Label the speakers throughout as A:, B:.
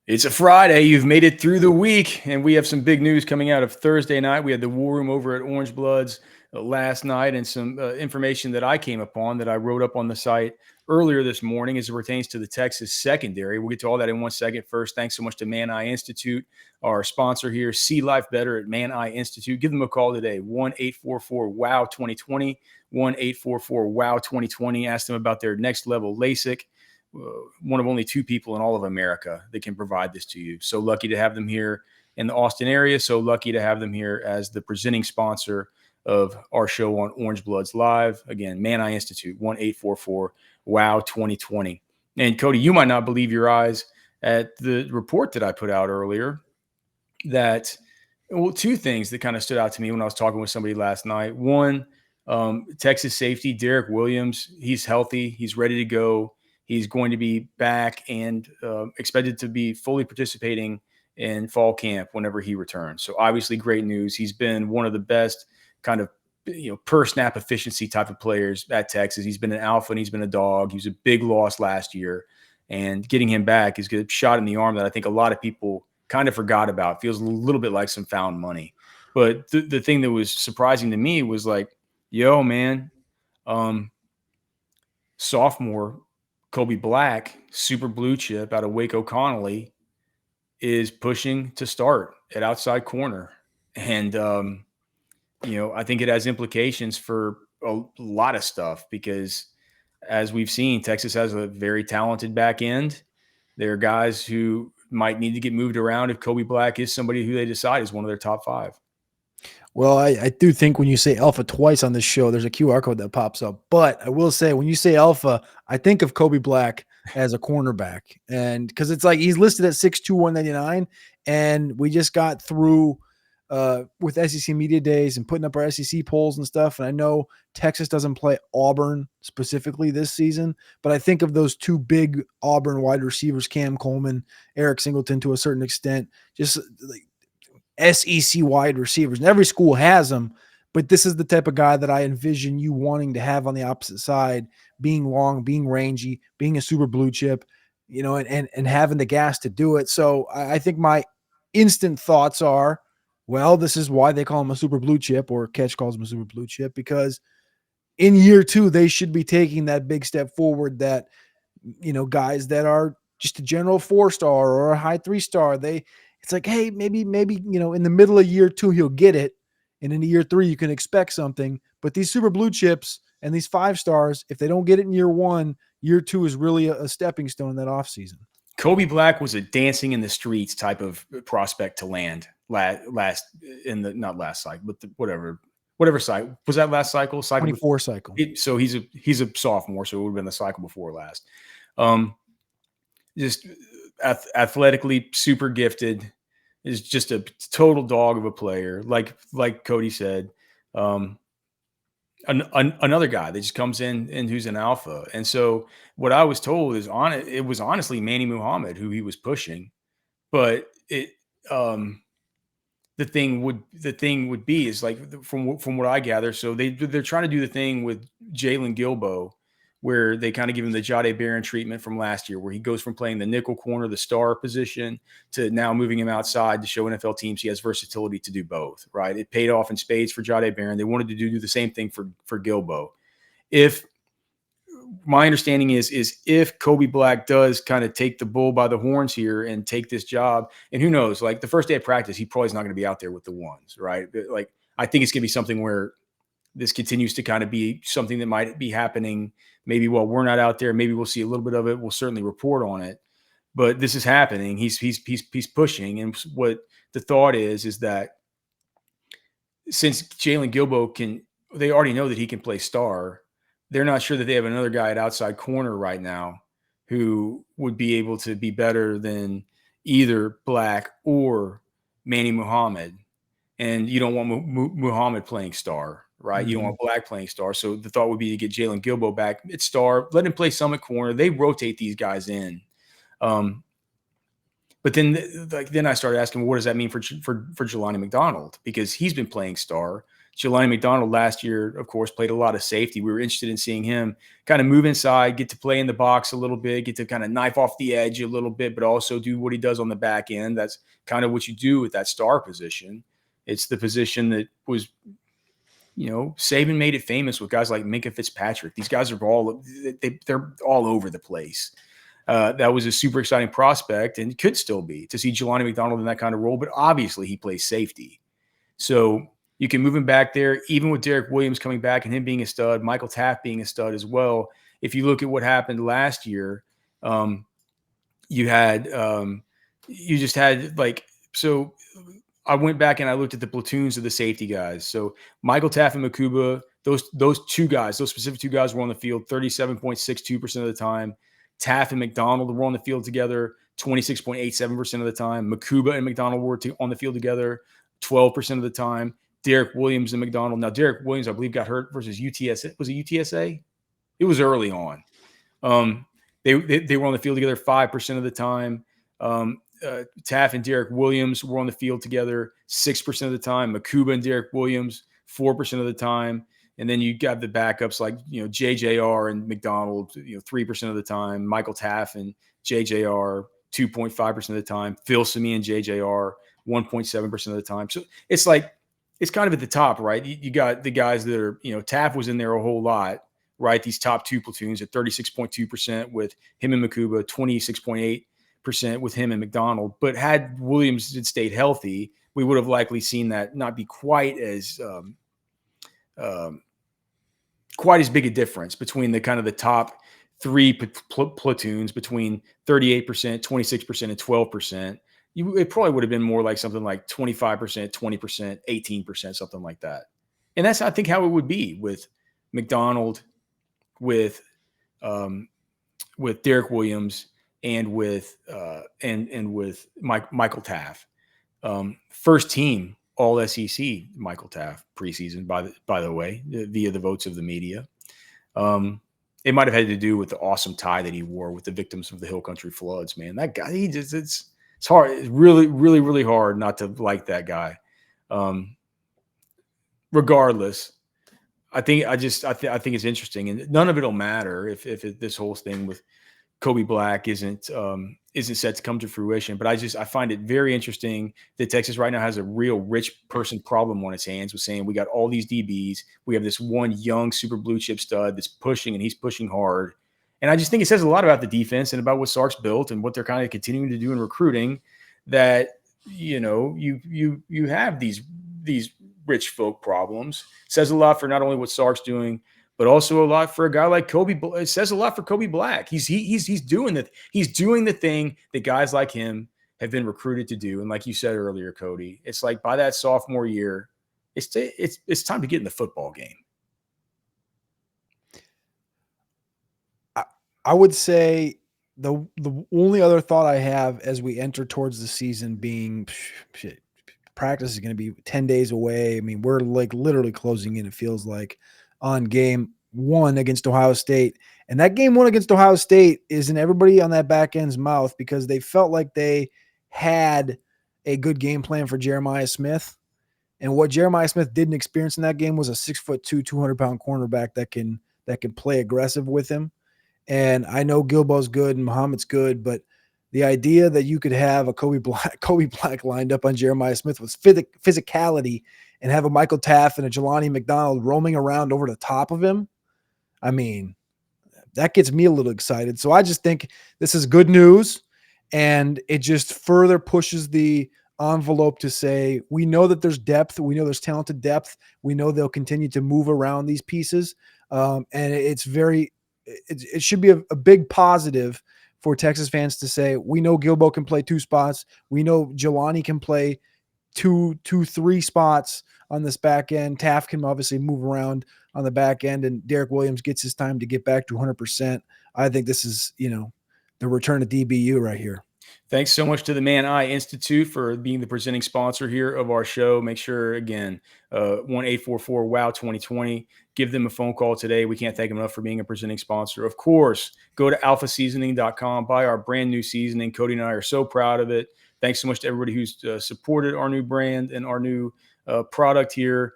A: It's a Friday. You've made it through the week, and we have some big news coming out of Thursday night. We had the War Room over at Orange Bloods last night, and some information that I came upon that I wrote up on the site earlier this morning as it pertains to the Texas secondary. We'll get to all that in 1 second. First, thanks so much to Man Eye Institute, our sponsor here. See life better at Man Eye Institute. Give them a call today, 1-844-WOW-2020, 1-844-WOW-2020. Ask them about their next level LASIK. One of only 2 people in all of America that can provide this to you. So lucky to have them here in the Austin area. So lucky to have them here as the presenting sponsor of our show on Orange Bloods Live. Again, Man Eye Institute, 1-844-WOW-2020. And Cody, you might not believe your eyes at the report that I put out earlier that, well, 2 things that kind of stood out to me when I was talking with somebody last night. One, Texas safety, Derek Williams, he's healthy. He's ready to go. He's going to be back and expected to be fully participating in fall camp whenever he returns. So obviously great news. He's been one of the best kind of, per snap efficiency type of players at Texas. He's been an alpha and he's been a dog. He was a big loss last year, and getting him back is a shot in the arm that I think a lot of people kind of forgot about. Feels a little bit like some found money. But the thing that was surprising to me was like, yo, man, sophomore Kobe Black, super blue chip out of Waco Connolly, is pushing to start at outside corner. And, I think it has implications for a lot of stuff because, as we've seen, Texas has a very talented back end. There are guys who might need to get moved around if Kobe Black is somebody who they decide is one of their top 5.
B: Well, I do think when you say alpha twice on this show, there's a QR code that pops up. But I will say, when you say alpha, I think of Kobe Black as a cornerback. And because it's like he's listed at 6'2", 199. And we just got through with SEC Media Days and putting up our SEC polls and stuff. And I know Texas doesn't play Auburn specifically this season, but I think of those 2 big Auburn wide receivers, Cam Coleman, Eric Singleton to a certain extent, just like SEC wide receivers, and every school has them, but this is the type of guy that I envision you wanting to have on the opposite side, being long, being rangy, being a super blue chip, and having the gas to do it. So I think my instant thoughts are, well, this is why they call him a super blue chip, or Catch calls him a super blue chip, because in year 2, they should be taking that big step forward that, guys that are just a general 4-star or a high 3-star, it's like, hey, maybe, in the middle of year 2, he'll get it. And in year 3, you can expect something. But these super blue chips and these 5-stars, if they don't get it in year 1, year 2 is really a stepping stone in that offseason.
A: Kobe Black was a dancing in the streets type of prospect to land not last cycle, but whatever cycle. Was that last cycle?
B: 24 cycle.
A: So he's a sophomore, so it would have been the cycle before last. Just athletically super gifted, is just a total dog of a player. Like Cody said, another guy that just comes in and who's an alpha. And so what I was told is it was honestly Manny Muhammad who he was pushing, but the thing would be is like from what I gather. So they're trying to do the thing with Jalen Gilbo, where they kind of give him the Jahdae Barron treatment from last year, where he goes from playing the nickel corner, the star position, to now moving him outside to show NFL teams he has versatility to do both, right? It paid off in spades for Jahdae Barron. They wanted to do the same thing for Gilbo. If my understanding is if Kobe Black does kind of take the bull by the horns here and take this job, and who knows, like the first day of practice, he probably is not going to be out there with the ones, right? Like, I think it's going to be something where this continues to kind of be something that might be happening maybe while we're not out there. Maybe we'll see a little bit of it. We'll certainly report on it, but this is happening. He's pushing. And what the thought is that since Jalen Gilbo they already know that he can play star. They're not sure that they have another guy at outside corner right now who would be able to be better than either Black or Manny Muhammad. And you don't want Muhammad playing star, right? Mm-hmm. You don't want Black playing star. So the thought would be to get Jalen Gilbo back at star, let him play some at corner. They rotate these guys in. But then I started asking, well, what does that mean for Jelani McDonald? Because he's been playing star. Jelani McDonald last year, of course, played a lot of safety. We were interested in seeing him kind of move inside, get to play in the box a little bit, get to kind of knife off the edge a little bit, but also do what he does on the back end. That's kind of what you do with that star position. It's the position that was, Saban made it famous with guys like Minka Fitzpatrick. These guys are they're all over the place. That was a super exciting prospect and could still be to see Jelani McDonald in that kind of role, but obviously he plays safety. So you can move him back there, even with Derek Williams coming back and him being a stud, Michael Taft being a stud as well. If you look at what happened last year, you had you just had so I went back and I looked at the platoons of the safety guys. So Michael Taft and Makuba, those two guys, those specific two guys were on the field 37.62% of the time. Taft and McDonald were on the field together 26.87% of the time. Makuba and McDonald were on the field together 12% of the time. Derek Williams and McDonald. Now, Derek Williams, I believe, got hurt versus UTSA. Was it UTSA? It was early on. They were on the field together 5% of the time. Taft and Derek Williams were on the field together 6% of the time. Makuba and Derek Williams 4% of the time. And then you got the backups like JJR and McDonald 3% of the time. Michael Taft and JJR 2.5% of the time. Phil Simi and JJR 1.7% of the time. So it's kind of at the top, right? You got the guys that are Taft was in there a whole lot, right? These top two platoons at 36.2% with him and Makuba, 26.8% with him and McDonald. But had Williams had stayed healthy, we would have likely seen that not be quite as big a difference between the kind of the top three platoons between 38%, 26%, and 12%. It probably would have been more like something like 25%, 20%, 18%, something like that. And that's, I think, how it would be with McDonald, with Derek Williams, and with Michael Taft. First team All SEC Michael Taft preseason, by the way, via the votes of the media. It might have had to do with the awesome tie that he wore with the victims of the Hill Country floods. Man, that guy, it's hard. It's really, really, really hard not to like that guy. Regardless, I think it's interesting, and none of it'll matter if this whole thing with Kobe Black isn't set to come to fruition. But I find it very interesting that Texas right now has a real rich person problem on its hands with saying we got all these DBs. We have this one young super blue chip stud that's pushing, and he's pushing hard. And I just think it says a lot about the defense and about what Sark's built and what they're kind of continuing to do in recruiting, that you have these rich folk problems. It says a lot for not only what Sark's doing, but also a lot for a guy like Kobe. It says a lot for Kobe Black. He's doing the thing that guys like him have been recruited to do. And like you said earlier, Cody, it's like by that sophomore year, it's time to get in the football game.
B: I would say the only other thought I have as we enter towards the season being practice is going to be 10 days away. I mean, we're like literally closing in, it feels like, on game one against Ohio State. And that game one against Ohio State is in everybody on that back end's mouth because they felt like they had a good game plan for Jeremiah Smith. And what Jeremiah Smith didn't experience in that game was a 6'2", 200-pound cornerback that can play aggressive with him. And I know Gilbo's good and Muhammad's good, but the idea that you could have a Kobe Black lined up on Jeremiah Smith with physicality and have a Michael Taft and a Jelani McDonald roaming around over the top of him, I mean, that gets me a little excited. So I just think this is good news, and it just further pushes the envelope to say, we know that there's depth. We know there's talented depth. We know they'll continue to move around these pieces. And it should be a big positive for Texas fans to say, we know Gilbo can play two spots. We know Jelani can play three spots on this back end. Taft can obviously move around on the back end, and Derek Williams gets his time to get back to 100%. I think this is, the return of DBU right here.
A: Thanks so much to the Man Eye Institute for being the presenting sponsor here of our show. Make sure, again, 1-844-WOW-2020. Give them a phone call today. We can't thank them enough for being a presenting sponsor. Of course, go to alphaseasoning.com, buy our brand new seasoning. Cody and I are so proud of it. Thanks so much to everybody who's supported our new brand and our new product here.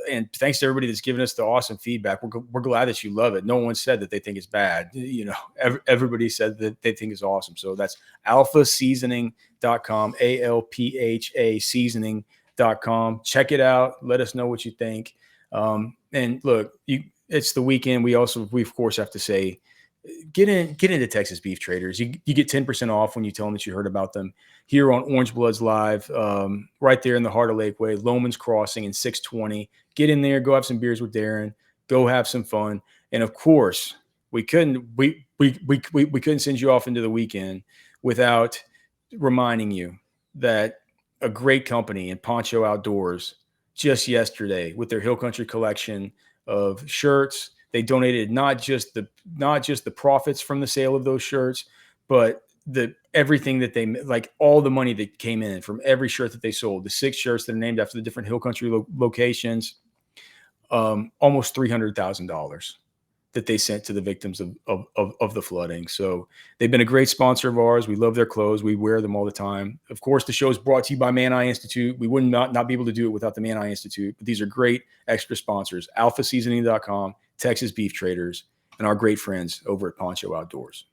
A: And thanks to everybody that's given us the awesome feedback. We're glad that you love it. No one said that they think it's bad. Everybody said that they think it's awesome. So that's alphaseasoning.com, ALPHA seasoning.com. Check it out. Let us know what you think. And look, it's the weekend. We of course have to say, get into Texas Beef Traders. You get 10% off when you tell them that you heard about them here on Orange Bloods Live, right there in the heart of Lakeway, Loman's Crossing and 620. Get in there, go have some beers with Darren, go have some fun. And of course, we couldn't send you off into the weekend without reminding you that a great company in Poncho Outdoors just yesterday with their Hill Country collection of shirts. They donated not just the profits from the sale of those shirts, but everything that they, like all the money that came in from every shirt that they sold. The 6 shirts that are named after the different Hill Country locations, almost $300,000 that they sent to the victims of the flooding. So they've been a great sponsor of ours. We love their clothes. We wear them all the time. Of course, the show is brought to you by Man Eye Institute. We would not be able to do it without the Man Eye Institute, but these are great extra sponsors: alphaseasoning.com, Texas Beef Traders, and our great friends over at Poncho Outdoors.